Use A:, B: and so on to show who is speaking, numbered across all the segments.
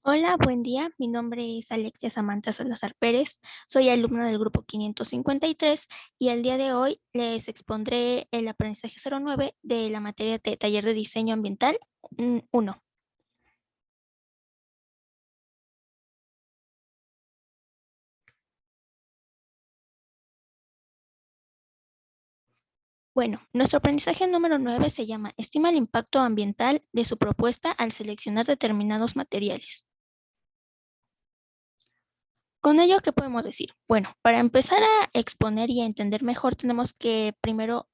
A: Hola, buen día. Mi nombre es Alexia Samantha Salazar Pérez. Soy alumna del grupo 553 y el día de hoy les expondré el aprendizaje 09 de la materia de taller de diseño ambiental 1. Bueno, nuestro aprendizaje número 9 se llama Estima el impacto ambiental de su propuesta al seleccionar determinados materiales. Con ello, ¿qué podemos decir? Bueno, para empezar a exponer y a entender mejor, tenemos que primero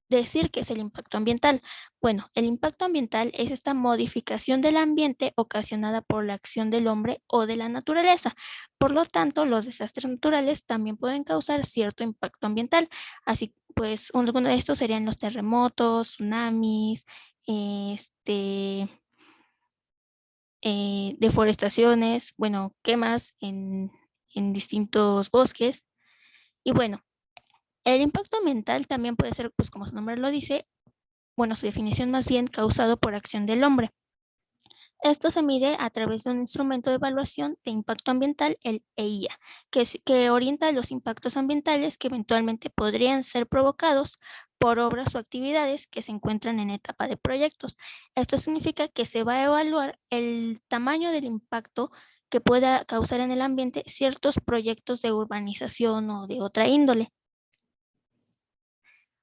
A: decir qué es el impacto ambiental. Bueno, el impacto ambiental es esta modificación del ambiente ocasionada por la acción del hombre o de la naturaleza. Por lo tanto, los desastres naturales también pueden causar cierto impacto ambiental. Así pues, uno de estos serían los terremotos, tsunamis, este, deforestaciones, bueno, quemas en distintos bosques. Y bueno, el impacto ambiental también puede ser, pues como su nombre lo dice, bueno, su definición más bien causado por acción del hombre. Esto se mide a través de un instrumento de evaluación de impacto ambiental, el EIA, que orienta los impactos ambientales que eventualmente podrían ser provocados por obras o actividades que se encuentran en etapa de proyectos. Esto significa que se va a evaluar el tamaño del impacto que pueda causar en el ambiente ciertos proyectos de urbanización o de otra índole.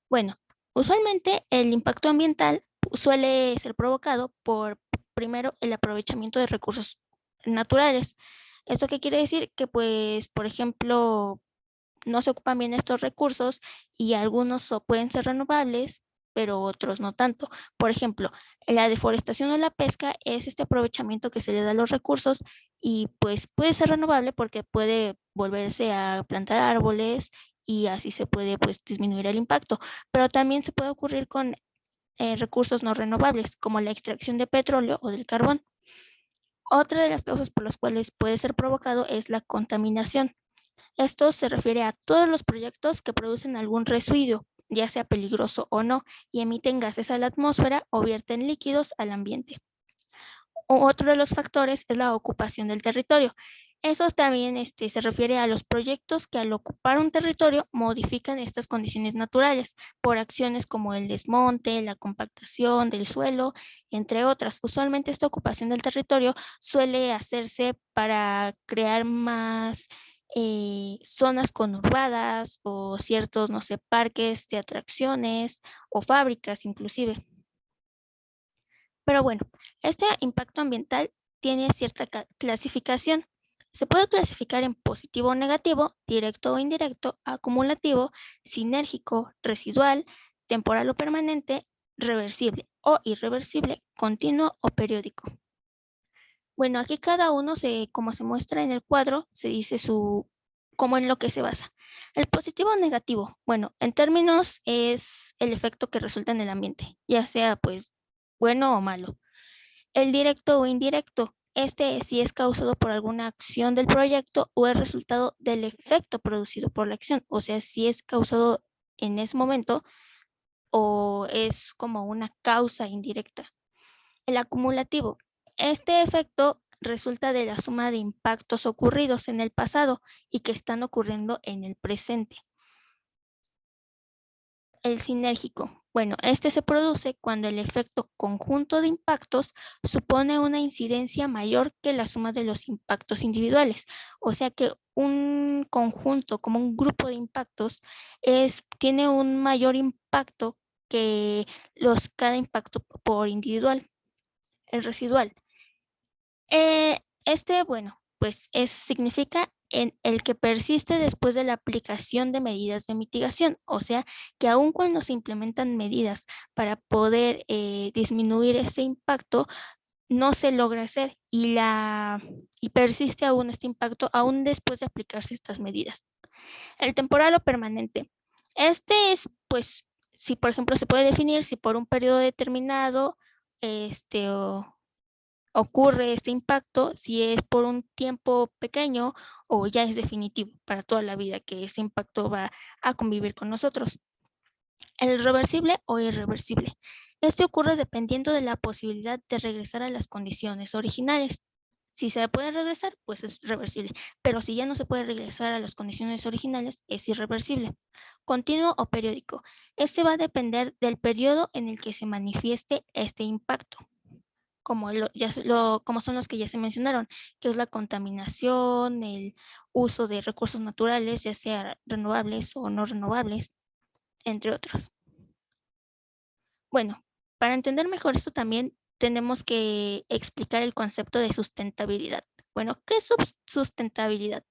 A: Bueno, usualmente el impacto ambiental suele ser provocado por, primero, el aprovechamiento de recursos naturales. ¿Esto qué quiere decir? Que, pues, por ejemplo, no se ocupan bien estos recursos y algunos pueden ser renovables, pero otros no tanto. Por ejemplo, la deforestación o la pesca es este aprovechamiento que se le da a los recursos y pues puede ser renovable porque puede volverse a plantar árboles y así se puede pues disminuir el impacto. Pero también se puede ocurrir con recursos no renovables como la extracción de petróleo o del carbón. Otra de las causas por las cuales puede ser provocado es la contaminación. Esto se refiere a todos los proyectos que producen algún residuo, ya sea peligroso o no, y emiten gases a la atmósfera o vierten líquidos al ambiente. Otro de los factores es la ocupación del territorio. Eso también se refiere a los proyectos que al ocupar un territorio modifican estas condiciones naturales por acciones como el desmonte, la compactación del suelo, entre otras. Usualmente esta ocupación del territorio suele hacerse para crear más zonas conurbadas o ciertos, no sé, parques de atracciones o fábricas inclusive. Pero bueno, este impacto ambiental tiene cierta clasificación. Se puede clasificar en positivo o negativo, directo o indirecto, acumulativo, sinérgico, residual, temporal o permanente, reversible o irreversible, continuo o periódico. Bueno, aquí cada uno como se muestra en el cuadro, se dice cómo en lo que se basa. El positivo o negativo, bueno, en términos es el efecto que resulta en el ambiente, ya sea pues bueno o malo. El directo o indirecto, sí es causado por alguna acción del proyecto o es resultado del efecto producido por la acción, o sea, si es causado en ese momento o es como una causa indirecta. El acumulativo, este efecto resulta de la suma de impactos ocurridos en el pasado y que están ocurriendo en el presente. El sinérgico. Bueno, este se produce cuando el efecto conjunto de impactos supone una incidencia mayor que la suma de los impactos individuales. O sea que un conjunto, como un grupo de impactos, tiene un mayor impacto que cada impacto por individual, el residual. Bueno, pues significa en el que persiste después de la aplicación de medidas de mitigación, o sea, que aun cuando se implementan medidas para poder disminuir ese impacto, no se logra hacer y persiste aún este impacto aún después de aplicarse estas medidas. El temporal o permanente. Este es, pues, si por ejemplo se puede definir si por un periodo determinado, o ocurre este impacto, si es por un tiempo pequeño o ya es definitivo para toda la vida que este impacto va a convivir con nosotros. El reversible o irreversible. Este ocurre dependiendo de la posibilidad de regresar a las condiciones originales. Si se puede regresar, pues es reversible, pero si ya no se puede regresar a las condiciones originales, es irreversible. Continuo o periódico. Este va a depender del periodo en el que se manifieste este impacto, como son los que ya se mencionaron, que es la contaminación, el uso de recursos naturales, ya sea renovables o no renovables, entre otros. Bueno, para entender mejor esto también tenemos que explicar el concepto de sustentabilidad. Bueno, ¿qué es sustentabilidad?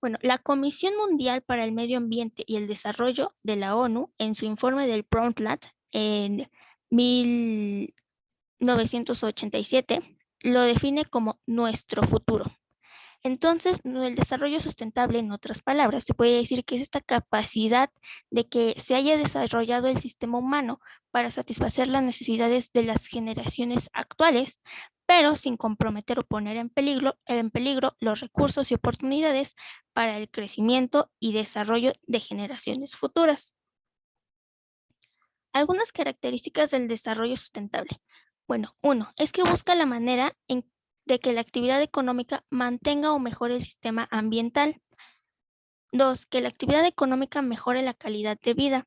A: Bueno, la Comisión Mundial para el Medio Ambiente y el Desarrollo de la ONU, en su informe del Brundtland en 1987, lo define como nuestro futuro. Entonces, el desarrollo sustentable, en otras palabras, se puede decir que es esta capacidad de que se haya desarrollado el sistema humano para satisfacer las necesidades de las generaciones actuales, pero sin comprometer o poner en peligro los recursos y oportunidades para el crecimiento y desarrollo de generaciones futuras. Algunas características del desarrollo sustentable. Bueno, uno, es que busca la manera de que la actividad económica mantenga o mejore el sistema ambiental. Dos, que la actividad económica mejore la calidad de vida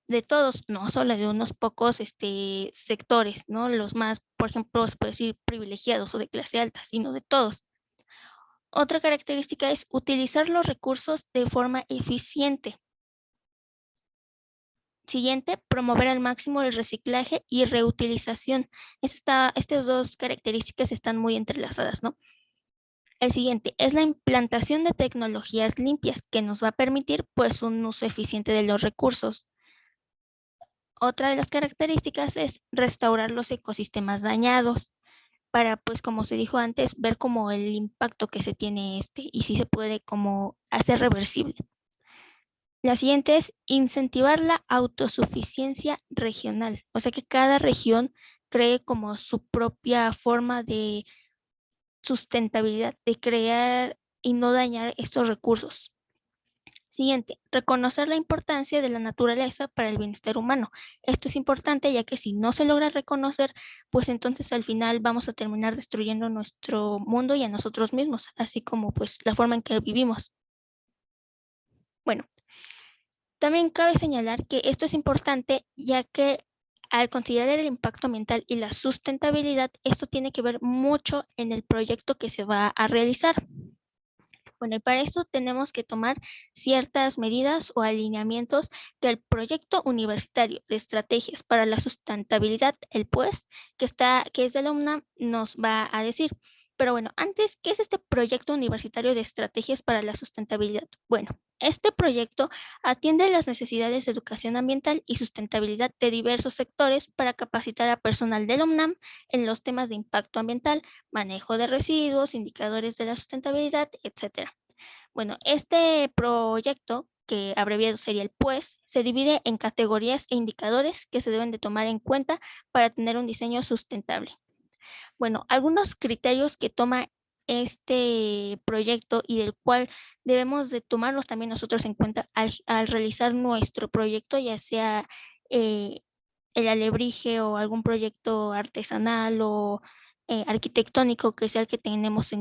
A: de todos, no solo de unos pocos sectores, ¿no? Los más, por ejemplo, se puede decir privilegiados o de clase alta, sino de todos. Otra característica es utilizar los recursos de forma eficiente. Siguiente, promover al máximo el reciclaje y reutilización. Estas dos características están muy entrelazadas, ¿no? El siguiente es la implantación de tecnologías limpias que nos va a permitir pues un uso eficiente de los recursos. Otra de las características es restaurar los ecosistemas dañados para pues como se dijo antes ver como el impacto que se tiene y si se puede como hacer reversible. La siguiente es incentivar la autosuficiencia regional, o sea que cada región cree como su propia forma de sustentabilidad, de crear y no dañar estos recursos. Siguiente, reconocer la importancia de la naturaleza para el bienestar humano. Esto es importante ya que si no se logra reconocer, pues entonces al final vamos a terminar destruyendo nuestro mundo y a nosotros mismos, así como pues la forma en que vivimos. Bueno, también cabe señalar que esto es importante ya que al considerar el impacto ambiental y la sustentabilidad, esto tiene que ver mucho en el proyecto que se va a realizar. Bueno, y para esto tenemos que tomar ciertas medidas o alineamientos que el proyecto universitario de estrategias para la sustentabilidad, el PUES, que es de la UNAM, nos va a decir. Pero bueno, antes, ¿qué es este proyecto universitario de estrategias para la sustentabilidad? Bueno, este proyecto atiende las necesidades de educación ambiental y sustentabilidad de diversos sectores para capacitar a personal de la UNAM en los temas de impacto ambiental, manejo de residuos, indicadores de la sustentabilidad, etcétera. Bueno, este proyecto, que abreviado sería el PUES, se divide en categorías e indicadores que se deben de tomar en cuenta para tener un diseño sustentable. Bueno, algunos criterios que toma este proyecto y del cual debemos de tomarlos también nosotros en cuenta al realizar nuestro proyecto, ya sea eh, el alebrije o algún proyecto artesanal o arquitectónico que sea el que tenemos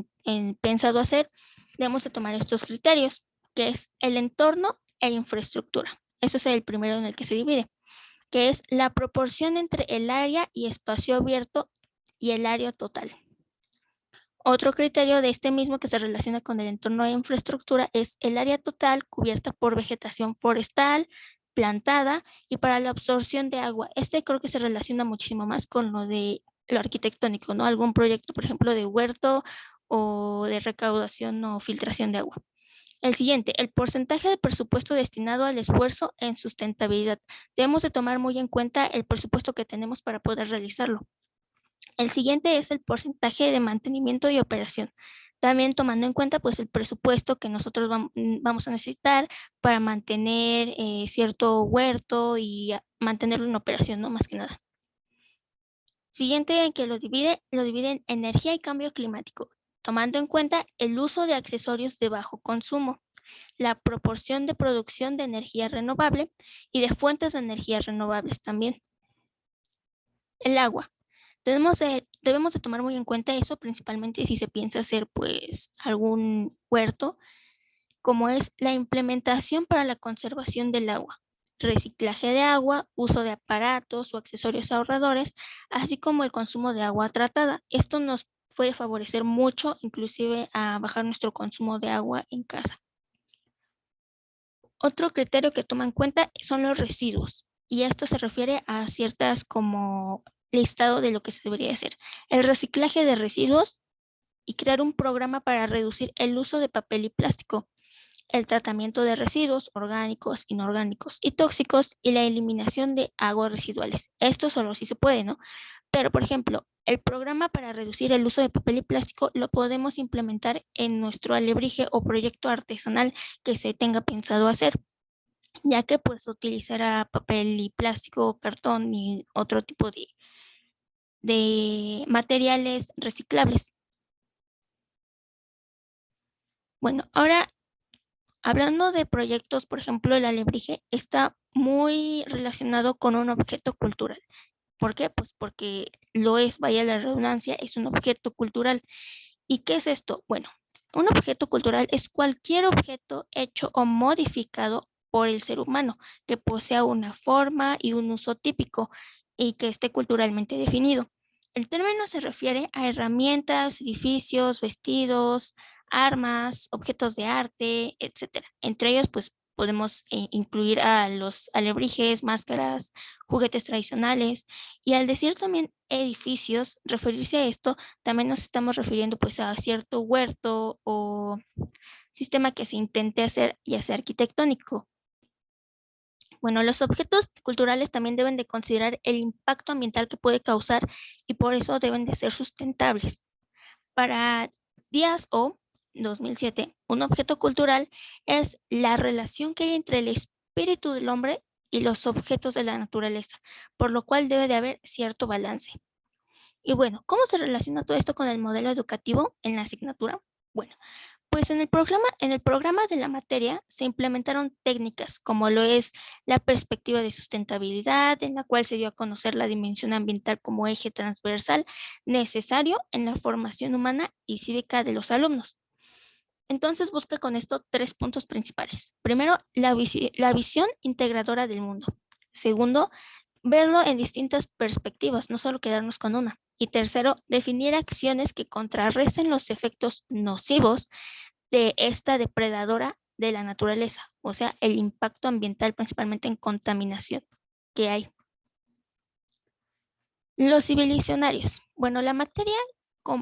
A: pensado hacer, debemos de tomar estos criterios, que es el entorno e infraestructura. Eso es el primero en el que se divide, que es la proporción entre el área y espacio abierto y el área total. Otro criterio de este mismo que se relaciona con el entorno de infraestructura es el área total cubierta por vegetación forestal, plantada y para la absorción de agua. Este creo que se relaciona muchísimo más con lo de lo arquitectónico, ¿no? Algún proyecto, por ejemplo, de huerto o de recaudación o filtración de agua. El siguiente, el porcentaje de presupuesto destinado al esfuerzo en sustentabilidad. Debemos de tomar muy en cuenta el presupuesto que tenemos para poder realizarlo. El siguiente es el porcentaje de mantenimiento y operación. También tomando en cuenta pues el presupuesto que nosotros vamos a necesitar para mantener cierto huerto y mantenerlo en operación, ¿no? Más que nada. Siguiente que lo divide en energía y cambio climático, tomando en cuenta el uso de accesorios de bajo consumo, la proporción de producción de energía renovable y de fuentes de energía renovables también. El agua. Debemos de tomar muy en cuenta eso, principalmente si se piensa hacer pues algún huerto, como es la implementación para la conservación del agua, reciclaje de agua, uso de aparatos o accesorios ahorradores, así como el consumo de agua tratada. Esto nos puede favorecer mucho, inclusive a bajar nuestro consumo de agua en casa. Otro criterio que toma en cuenta son los residuos, y esto se refiere a ciertas como listado de lo que se debería hacer. El reciclaje de residuos y crear un programa para reducir el uso de papel y plástico, el tratamiento de residuos orgánicos, inorgánicos y tóxicos y la eliminación de aguas residuales. Esto solo si se puede, ¿no? Pero, por ejemplo, el programa para reducir el uso de papel y plástico lo podemos implementar en nuestro alebrije o proyecto artesanal que se tenga pensado hacer, ya que pues utilizará papel y plástico, cartón y otro tipo de materiales reciclables. Bueno, ahora hablando de proyectos, por ejemplo, el alebrije está muy relacionado con un objeto cultural. ¿Por qué? Pues porque lo es, vaya la redundancia, es un objeto cultural. ¿Y qué es esto? Bueno, un objeto cultural es cualquier objeto hecho o modificado por el ser humano que posea una forma y un uso típico y que esté culturalmente definido. El término se refiere a herramientas, edificios, vestidos, armas, objetos de arte, etcétera. Entre ellos, pues podemos incluir a los alebrijes, máscaras, juguetes tradicionales. Y al decir también edificios, referirse a esto, también nos estamos refiriendo pues a cierto huerto o sistema que se intente hacer, ya sea arquitectónico. Bueno, los objetos culturales también deben de considerar el impacto ambiental que puede causar y por eso deben de ser sustentables. Para Díaz O, 2007, un objeto cultural es la relación que hay entre el espíritu del hombre y los objetos de la naturaleza, por lo cual debe de haber cierto balance. Y bueno, ¿cómo se relaciona todo esto con el modelo educativo en la asignatura? Bueno, pues en el programa de la materia se implementaron técnicas como lo es la perspectiva de sustentabilidad, en la cual se dio a conocer la dimensión ambiental como eje transversal necesario en la formación humana y cívica de los alumnos. Entonces busca con esto tres puntos principales. Primero, la visión integradora del mundo. Segundo, verlo en distintas perspectivas, no solo quedarnos con una. Y tercero, definir acciones que contrarresten los efectos nocivos de esta depredadora de la naturaleza, o sea, el impacto ambiental principalmente en contaminación que hay. Los civilizatorios. Bueno, la materia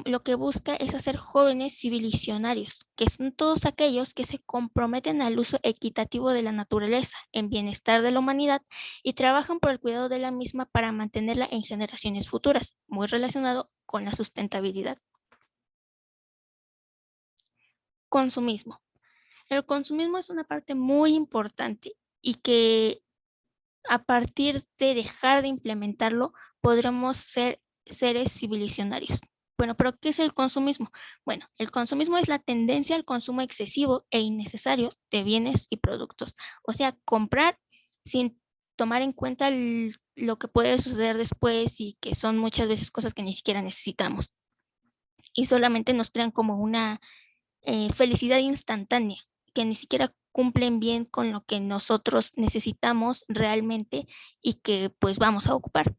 A: lo que busca es hacer jóvenes civilizatorios, que son todos aquellos que se comprometen al uso equitativo de la naturaleza, en bienestar de la humanidad y trabajan por el cuidado de la misma para mantenerla en generaciones futuras, muy relacionado con la sustentabilidad. Consumismo. El consumismo es una parte muy importante y que a partir de dejar de implementarlo, podremos ser seres civilizatorios. Bueno, pero ¿qué es el consumismo? Bueno, el consumismo es la tendencia al consumo excesivo e innecesario de bienes y productos. O sea, comprar sin tomar en cuenta lo que puede suceder después y que son muchas veces cosas que ni siquiera necesitamos. Y solamente nos crean como una felicidad instantánea, que ni siquiera cumplen bien con lo que nosotros necesitamos realmente y que pues vamos a ocupar.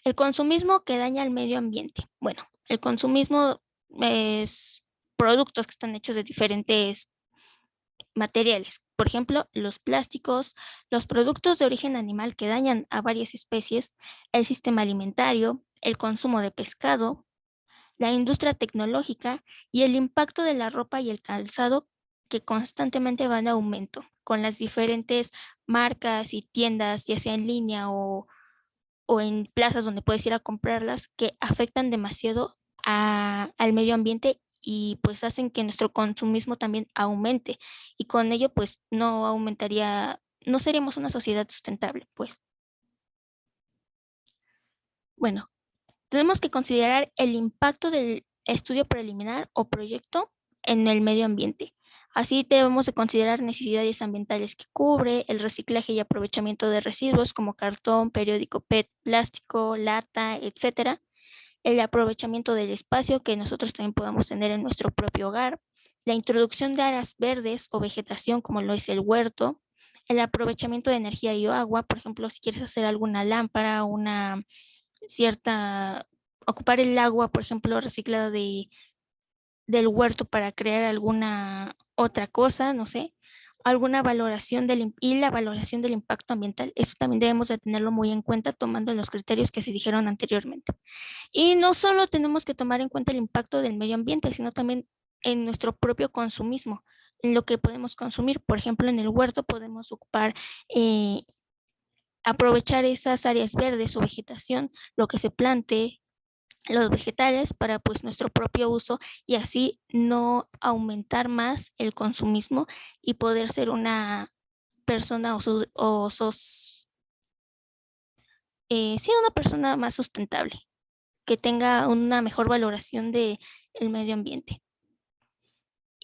A: El consumismo que daña al medio ambiente. Bueno, el consumismo es productos que están hechos de diferentes materiales. Por ejemplo, los plásticos, los productos de origen animal que dañan a varias especies, el sistema alimentario, el consumo de pescado, la industria tecnológica y el impacto de la ropa y el calzado que constantemente van en aumento con las diferentes marcas y tiendas, ya sea en línea o en plazas donde puedes ir a comprarlas, que afectan demasiado al medio ambiente y pues hacen que nuestro consumismo también aumente y con ello pues no aumentaría, no seríamos una sociedad sustentable, pues. Bueno, tenemos que considerar el impacto del estudio preliminar o proyecto en el medio ambiente. Así debemos de considerar necesidades ambientales que cubre, el reciclaje y aprovechamiento de residuos como cartón, periódico PET, plástico, lata, etcétera. el aprovechamiento del espacio que nosotros también podamos tener en nuestro propio hogar, la introducción de áreas verdes o vegetación como lo es el huerto, el aprovechamiento de energía y agua, por ejemplo, si quieres hacer alguna lámpara, una cierta, ocupar el agua, por ejemplo, reciclada del huerto para crear alguna otra cosa, no sé, alguna valoración y la valoración del impacto ambiental. Eso también debemos de tenerlo muy en cuenta tomando los criterios que se dijeron anteriormente. Y no solo tenemos que tomar en cuenta el impacto del medio ambiente, sino también en nuestro propio consumismo, en lo que podemos consumir. Por ejemplo, en el huerto podemos ocupar, aprovechar esas áreas verdes o vegetación, lo que se plante, los vegetales para pues nuestro propio uso y así no aumentar más el consumismo y poder ser una persona sí, una persona más sustentable, que tenga una mejor valoración del medio ambiente.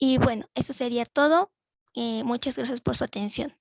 A: Y bueno, eso sería todo. Muchas gracias por su atención.